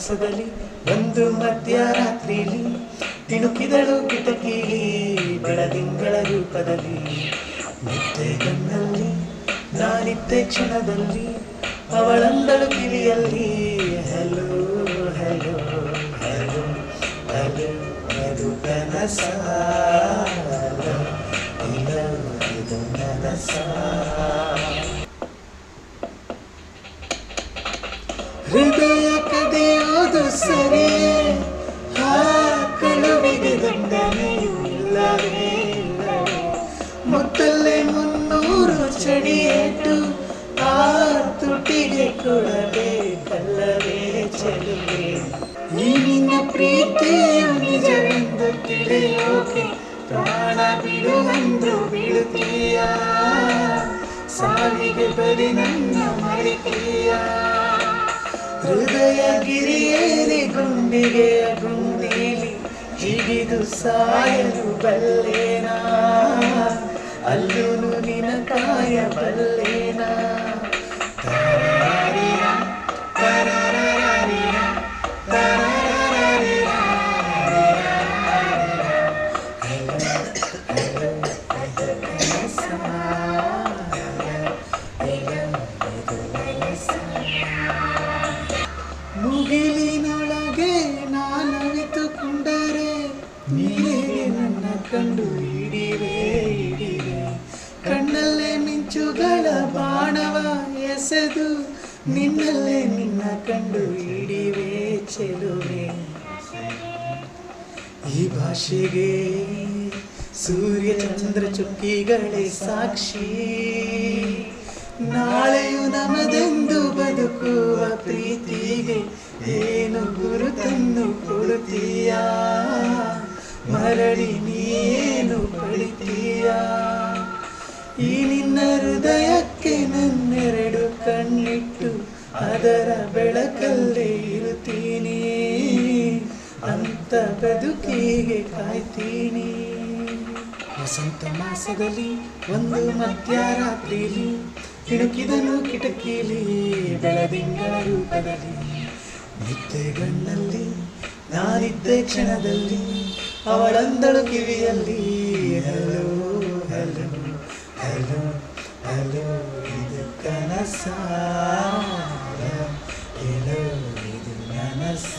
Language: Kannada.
ಮಾಸದಲ್ಲಿ ಒಂದು ಮಧ್ಯರಾತ್ರಿಲಿ ತಿಣುಕಿದಳು ಕಿಟಕಿಲಿ ಬೆಳದಿಂಗಳ ರೂಪದಲ್ಲಿ. ನಿದ್ದೆ ಕಣ್ಣಲ್ಲಿ ನಾನಿದ್ದೆ ಕ್ಷಣದಲ್ಲಿ ಅವಳಂದಳು ಕಿವಿಯಲ್ಲಿ ಹಲೋ ಹಲೋ ಹಲೋ ಹಲೋ ಇದು ಕನಸ ಇಲ್ಲ ಇದು ನನಸ. ಹೃದಯ ಕದಿಯೋದು ಸರಿಯೇ ಕಳುವಿಗೆ ದಂಡನೆಯೂ ಇಲ್ಲವೇ ಇಲ್ಲವೇ ಮೊತ್ತಲ್ಲೇ 300 ಚಡಿಯೇಟು ಆ ತುಟಿಗೆ ಕೊಡಬೇಕಲ್ಲವೇ ಚೆಲುವೆ. ಈ ನಿನ್ನ ಪ್ರೀತಿಯು ನಿಜವೆಂದು ತಿಳಿಯೋಕೆ ಪ್ರಾಣ ಬಿಡುವಂದ್ರು ಬಿಡುತ್ತೀಯ ಸಾವಿಗೆ ಬರಿ ನನ್ನ ಮರಿತೀಯ. ಹೃದಯ ಗಿರಿಯೇರಿ ಗುಂಡಿಗೆಯ ಗುಂಡೀಲಿ ಜಿಗಿದು ಸಾಯಲು ಬಲ್ಲೇನಾ ಅಲ್ಲೂ ನಿನ ಕಾಯ ಬಲ್ಲೇನಾ. ಮುಗಿಲಿನೊಳಗೆ ನಾನವಿತುಕೊಂಡರೆ ನೀನೇ ನನ್ನ ಕಂಡು ಹಿಡಿವೆ ಕಣ್ಣಲ್ಲೇ ಮಿಂಚುಗಳ ಬಾಣವ ಎಸೆದು ನಿನ್ನಲ್ಲೇ ನಿನ್ನ ಕಂಡು ಹಿಡಿವೆ ಚೆಲುವೆ. ಈ ಭಾಷೆಗೆ ಸೂರ್ಯ ಚಂದ್ರ ಚುಕ್ಕಿಗಳೇ ಸಾಕ್ಷಿ ನಾಳೆಯು ನಮದೆಂದು ಬದುಕುವ ಪ್ರೀತಿಗೆ ಏನು ಗುರುತನ್ನು ಕೊಡುತ್ತೀಯ ಮರಳಿ ನೀನು ಪಡಿತೀಯ. ಈ ನಿನ್ನ ಹೃದಯಕ್ಕೆ ನನ್ನೆರಡು ಕಣ್ಣಿಟ್ಟು ಅದರ ಬೆಳಕಲ್ಲೇ ಇರುತ್ತೀನಿ ಅಂತ ಬದುಕಿಗೆ ಕಾಯ್ತೀನಿ. ವಸಂತ ಮಾಸದಲ್ಲಿ ಒಂದು ಮಧ್ಯರಾತ್ರಿಲಿ ತಿಣುಕಿದನು ಕಿಟಕಿಲಿ ಬೆಳದಿಂಗಳ ರೂಪದಲ್ಲಿ. ನಿದ್ದೆಗಣ್ಣಲ್ಲಿ ನಾನಿದ್ದೆ ಕ್ಷಣದಲ್ಲಿ ಅವಳಂದಳು ಕಿವಿಯಲ್ಲಿ ಹಲೋ ಹಲೋ ಹಲೋ ಹಲೋ ಇದು ಕನಸ ಇದು ನನಸ.